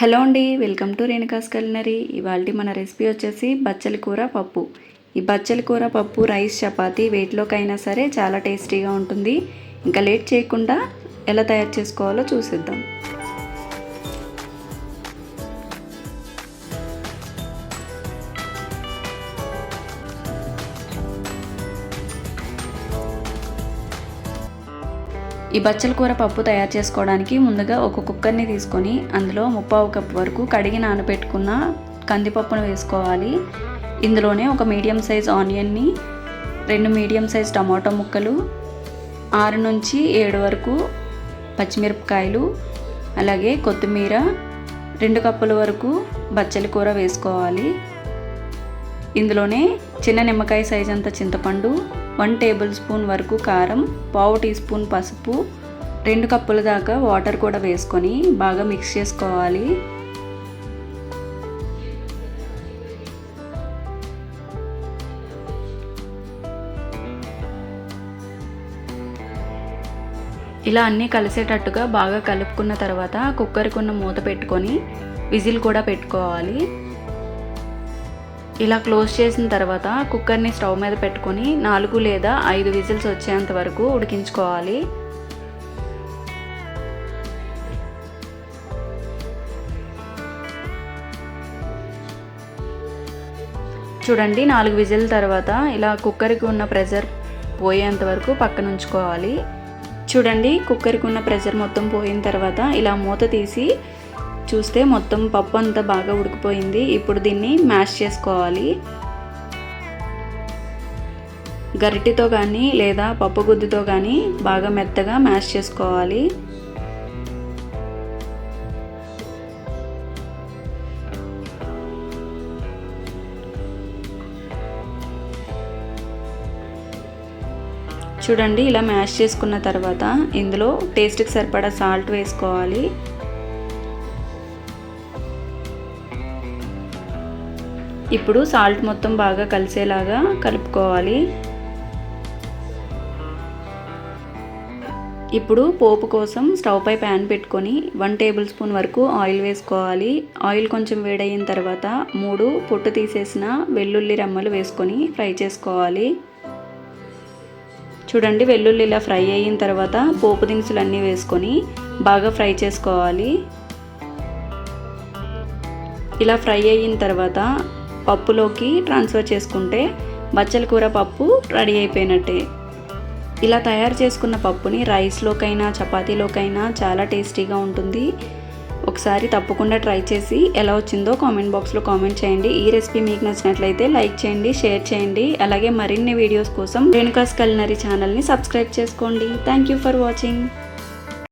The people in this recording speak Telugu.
హలో అండి, వెల్కమ్ టు రేణుకాస్ కులినరీ. ఇవాళ మన రెసిపీ వచ్చేసి బచ్చల కూర పప్పు. ఈ బచ్చల కూర పప్పు రైస్ చపాతీ వేటిలోకైనా సరే చాలా టేస్టీగా ఉంటుంది. ఇంకా లేట్ చేయకుండా ఎలా తయారు చేసుకోవాలో చూసేద్దాం. ఈ బచ్చల కూర పప్పు తయారు చేసుకోవడానికి ముందుగా ఒక కుక్కర్ని తీసుకొని అందులో 1/4 కప్ వరకు కడిగి నానబెట్టుకున్న కందిపప్పును వేసుకోవాలి. ఇందులోనే ఒక మీడియం సైజ్ ఆనియన్ని, 2 మీడియం సైజ్ టమాటో ముక్కలు, 6 నుంచి 7 వరకు పచ్చిమిరపకాయలు, అలాగే కొత్తిమీర, 2 కప్పుల వరకు బచ్చల కూర వేసుకోవాలి. ఇందులోనే చిన్న నిమ్మకాయ సైజ్ అంత చింతపండు, 1 టేబుల్ స్పూన్ వరకు కారం, 1/2 టీ స్పూన్ పసుపు, 2 కప్పుల దాకా వాటర్ కూడా వేసుకొని బాగా మిక్స్ చేసుకోవాలి. ఇలా అన్నీ కలిసేటట్టుగా బాగా కలుపుకున్న తర్వాత కుక్కర్కి ఉన్న మూత పెట్టుకొని విజిల్ కూడా పెట్టుకోవాలి. ఇలా క్లోజ్ చేసిన తర్వాత కుక్కర్ని స్టవ్ మీద పెట్టుకొని 4 లేదా 5 విజిల్స్ వచ్చేంత వరకు ఉడికించుకోవాలి. చూడండి, 4 విజిల్ తర్వాత ఇలా కుక్కర్కి ఉన్న ప్రెషర్ పోయేంత వరకు పక్కన ఉంచుకోవాలి. చూడండి, కుక్కర్కి ఉన్న ప్రెషర్ మొత్తం పోయిన తర్వాత ఇలా మూత తీసి చూస్తే మొత్తం పప్పు అంతా బాగా ఉడికిపోయింది. ఇప్పుడు దీన్ని మ్యాష్ చేసుకోవాలి. గరిటెతో కానీ లేదా పప్పు గుద్దుతో కానీ బాగా మెత్తగా మ్యాష్ చేసుకోవాలి. చూడండి, ఇలా మ్యాష్ చేసుకున్న తర్వాత ఇందులో టేస్ట్కి సరిపడా సాల్ట్ వేసుకోవాలి. ఇప్పుడు సాల్ట్ మొత్తం బాగా కలిసేలాగా కలుపుకోవాలి. ఇప్పుడు పోపు కోసం స్టవ్ పై ప్యాన్ పెట్టుకొని 1 టేబుల్ స్పూన్ వరకు ఆయిల్ వేసుకోవాలి. ఆయిల్ కొంచెం వేడయిన తర్వాత 3 పొట్టు తీసేసిన వెల్లుల్లి రెమ్మలు వేసుకొని ఫ్రై చేసుకోవాలి. చూడండి, వెల్లుల్లి ఇలా ఫ్రై అయిన తర్వాత పోపు దినుసులన్నీ వేసుకొని బాగా ఫ్రై చేసుకోవాలి. ఇలా ఫ్రై అయిన తర్వాత పప్పులోకి ట్రాన్స్ఫర్ చేసుకుంటే బచ్చల కూర పప్పు రెడీ అయిపోయినట్టే. ఇలా తయారు చేసుకున్న పప్పుని రైస్లోకైనా చపాతీలోకైనా చాలా టేస్టీగా ఉంటుంది. ఒకసారి తప్పకుండా ట్రై చేసి ఎలా వచ్చిందో కామెంట్ బాక్స్లో కామెంట్ చేయండి. ఈ రెసిపీ మీకు నచ్చినట్లయితే లైక్ చేయండి, షేర్ చేయండి. అలాగే మరిన్ని వీడియోస్ కోసం రేణుకాస్ కులినరీ ఛానల్ని సబ్స్క్రైబ్ చేసుకోండి. Thank you for watching.